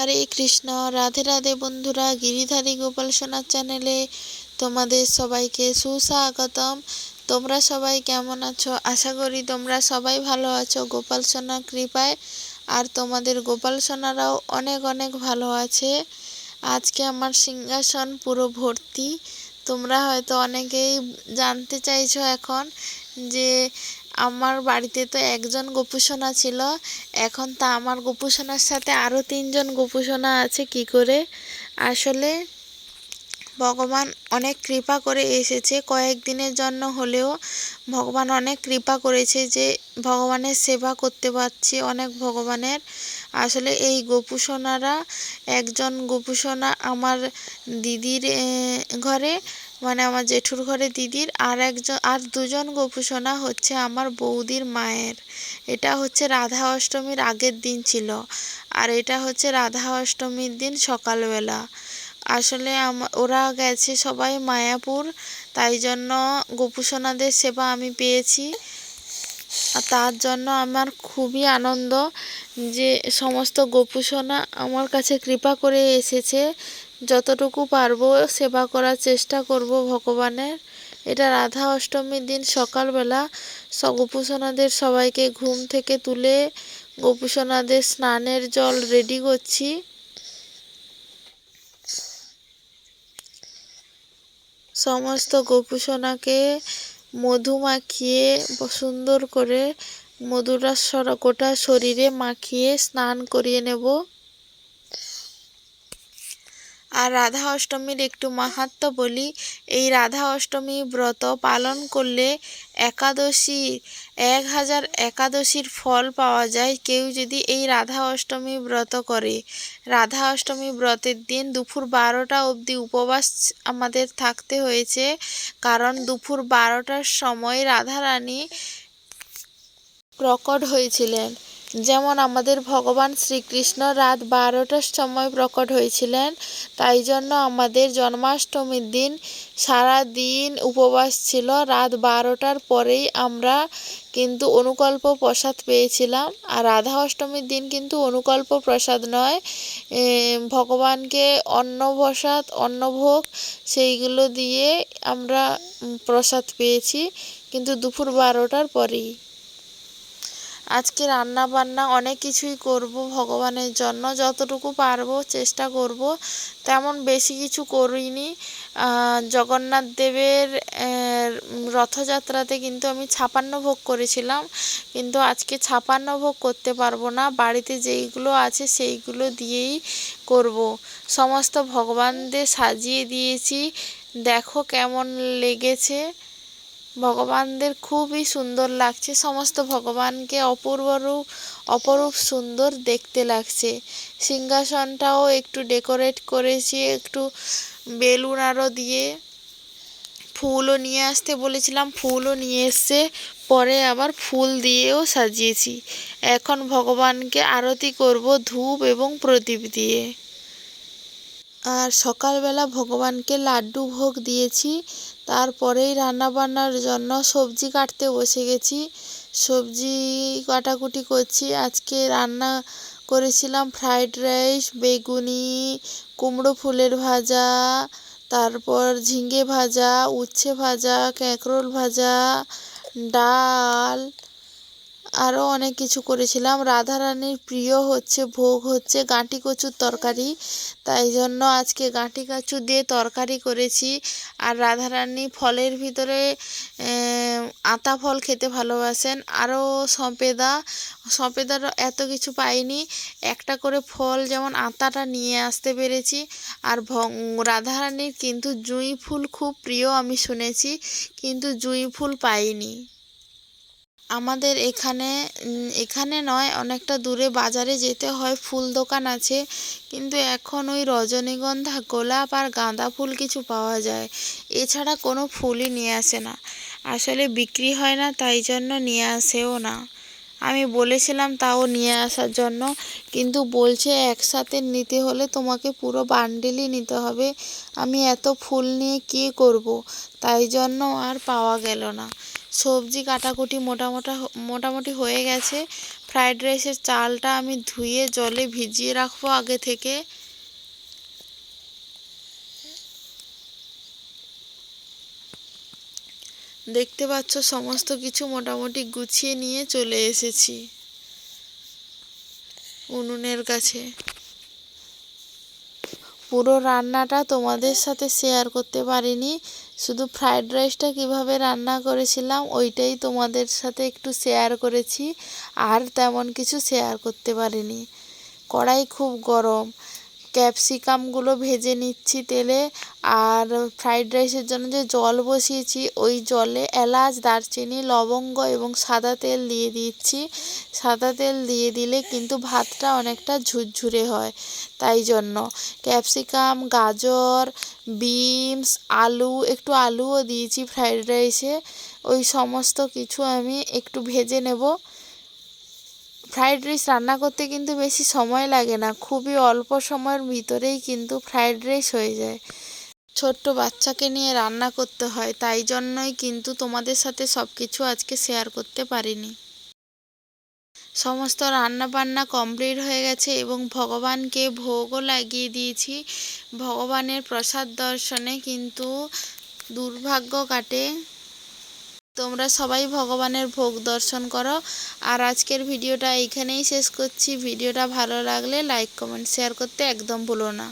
হরে কৃষ্ণ। রাধে রাধে বন্ধুরা, গিরিধারী গোপাল সোনার চ্যানেলে তোমাদের সবাইকে সুস্বাগতম। তোমরা সবাই কেমন আছো? আশা করি তোমরা সবাই ভালো আছো গোপাল সোনার কৃপায়। আর তোমাদের গোপাল সোনারাও অনেক অনেক ভালো আছে। আজকে আমার সিংহাসন পুরো ভর্তি। তোমরা হয়তো অনেকেই জানতে চাইছো এখন যে আমার বাড়িতে তো একজন গোপুসোনা ছিল, এখন তা আমার গোপুসোনার সাথে আরও 3জন গোপুসোনা আছে কি করে। আসলে ভগবান অনেক কৃপা করে এসেছে, কয়েকদিনের জন্য হলেও ভগবান অনেক কৃপা করেছে যে ভগবানের সেবা করতে পারছি অনেক ভগবানের। আসলে এই গোপুসোনারা, একজন গোপুসোনা আমার দিদির ঘরে, মানে আমার জেঠুর ঘরে দিদির, আর দুজন গোপুসোনা হচ্ছে আমার বৌদির মায়ের। এটা হচ্ছে রাধা অষ্টমীর আগের দিন ছিল, আর এটা হচ্ছে রাধা অষ্টমীর দিন সকালবেলা। আসলে ওরা গেছে সবাই মায়াপুর, তাই জন্য গোপুসোনাদের সেবা আমি পেয়েছি। আর তার জন্য আমার খুবই আনন্দ যে সমস্ত গোপুসোনা আমার কাছে কৃপা করে এসেছে। যতটুকু পারবো সেবা করার চেষ্টা করব ভগবানের। এটা রাধা অষ্টমীর দিন সকালবেলা গোপুসোনাদের সবাইকে ঘুম থেকে তুলে গোপুসোনাদের স্নানের জল রেডি করছি। সমস্ত গোপুসোনাকে মধু মাখিয়ে সুন্দর করে মধুটা গোটা শরীরে মাখিয়ে স্নান করিয়ে নেব। আর রাধা অষ্টমীর একটু মাহাত্ম্য বলি। এই রাধা অষ্টমী ব্রত পালন করলে 1000 একাদশীর ফল পাওয়া যায় কেউ যদি এই রাধা অষ্টমী ব্রত করে। রাধা অষ্টমী ব্রতের দিন দুপুর 12টা অবধি উপবাস আমাদের থাকতে হয়েছে, কারণ দুপুর 12টার সময় রাধারানী প্রকট হয়েছিলেন। যেমন আমাদের ভগবান শ্রীকৃষ্ণ রাত 12টার সময় প্রকট হয়েছিলেন, তাই জন্য আমাদের জন্মাষ্টমীর দিন সারা দিন উপবাস ছিল। রাত 12টার পরেই আমরা কিন্তু অনুকল্প প্রসাদ পেয়েছিলাম। আর রাধা অষ্টমীর দিন কিন্তু অনুকল্প প্রসাদ নয়, ভগবানকে অন্নপ্রসাদ, অন্নভোগ সেইগুলো দিয়ে আমরা প্রসাদ পেয়েছি, কিন্তু দুপুর 12টার পরেই। আজকে রান্না বান্না অনেক কিছুই করব ভগবানের জন্য, যতটুকু পারবো চেষ্টা করব। তেমন বেশি কিছু করিনি। জগন্নাথ দেবের রথযাত্রাতে কিন্তু আমি 56 ভোগ করেছিলাম, কিন্তু আজকে 56 ভোগ করতে পারবো না। বাড়িতে যেইগুলো আছে সেইগুলো দিয়েই করব। সমস্ত ভগবানদের সাজিয়ে দিয়েছি, দেখো কেমন লেগেছে। ভগবানদের খুবই সুন্দর লাগছে, সমস্ত ভগবানকে অপরূপ সুন্দর দেখতে লাগছে। সিংহাসনটাও একটু ডেকোরেট করেছি, একটু বেলুন আরও দিয়ে। ফুলও নিয়ে আসতে বলেছিলাম, ফুলও নিয়ে এসছে, পরে আবার ফুল দিয়েও সাজিয়েছি। এখন ভগবানকে আরতি করব ধূপ এবং প্রদীপ দিয়ে। আর সকালবেলা ভগবানকে লাড্ডু ভোগ দিয়েছি, তারপরেই রান্নাবান্নার জন্য সবজি কাটতে বসে গেছি। সবজি কাটাকুটি করছি। আজকে রান্না করেছিলাম ফ্রাইড রাইস, বেগুনি, কুমড়ো ফুলের ভাজা, তারপর ঝিঙে ভাজা, উচ্ছে ভাজা, কাঁকরোল ভাজা, ডাল, আরও অনেক কিছু করেছিলাম। রাধারানীর প্রিয় ভোগ হচ্ছে গাঁটি কচুর তরকারি, তাই জন্য আজকে গাঁটি কচু দিয়ে তরকারি করেছি। আর রাধারানী ফলের ভিতরে আতা ফল খেতে ভালোবাসেন, আরও সঁপেদার এত কিছু পাইনি, একটা করে ফল যেমন আতাটা নিয়ে আসতে পেরেছি। আর রাধারানীর কিন্তু জুঁই ফুল খুব প্রিয় আমি শুনেছি, কিন্তু জুঁই ফুল পাইনি। আমাদের এখানে নয়, অনেকটা দূরে বাজারে যেতে হয়, ফুল দোকান আছে, কিন্তু এখন ওই রজনীগন্ধা, গোলাপ আর গাঁদা ফুল কিছু পাওয়া যায়, এছাড়া কোনো ফুলই নিয়ে আসে না। আসলে বিক্রি হয় না, তাই জন্য নিয়ে আসেও না। আমি বলেছিলাম তাও নিয়ে আসার জন্য, কিন্তু বলছে একসাথে নিতে হলে তোমাকে পুরো বান্ডিলই নিতে হবে। আমি এত ফুল নিয়ে কী করব, তাই জন্য আর পাওয়া গেল না। সবজি কাটাকুটি মোটামুটি হয়ে গেছে। ফ্রাইড রাইসের চালটা আমি ধুয়ে জলে ভিজিয়ে রাখবো আগে থেকে। দেখতে পাচ্ছ সমস্ত কিছু মোটামুটি গুছিয়ে নিয়ে চলে এসেছি উনুনের কাছে। পুরো রান্নাটা তোমাদের সাথে শেয়ার করতে পারিনি, শুধু ফ্রাইড রাইসটা কিভাবে রান্না করেছিলাম ওইটাই তোমাদের সাথে একটু শেয়ার করেছি, আর তেমন কিছু শেয়ার করতে পারিনি। কড়াই খুব গরম, ক্যাপসিকামগুলো ভেজে নিচ্ছি তেলে। আর ফ্রাইড রাইসের জন্য যে জল বসিয়েছি ওই জলে এলাচ, দারচিনি, লবঙ্গ এবং সাদা তেল দিয়ে দিচ্ছি। সাদা তেল দিয়ে দিলে কিন্তু ভাতটা অনেকটা ঝুরঝুরে হয়, তাই জন্য ক্যাপসিকাম, গাজর, বিনস, আলু, একটু আলুও দিয়েছি ফ্রাইড রাইসে। ওই সমস্ত কিছু আমি একটু ভেজে নেব। ফ্রাইড রাইস রান্না করতে কিন্তু বেশি সময় লাগে না, খুবই অল্প সময়ের ভিতরেই কিন্তু ফ্রাইড রাইস হয়ে যায়। ছোট্ট বাচ্চাকে নিয়ে রান্না করতে হয়, তাই জন্যই কিন্তু তোমাদের সাথে সব কিছু আজকে শেয়ার করতে পারিনি। সমস্ত রান্না বান্না কমপ্লিট হয়ে গেছে এবং ভগবানকে ভোগও লাগিয়ে দিয়েছি। ভগবানের প্রসাদ দর্শনে কিন্তু দুর্ভাগ্য কাটে। তোমরা সবাই ভগবানের ভোগ দর্শন করো। আর আজকের ভিডিওটা এইখানেই শেষ করছি। ভিডিওটা ভালো লাগলে লাইক, কমেন্ট, শেয়ার করতে একদম ভুলো না।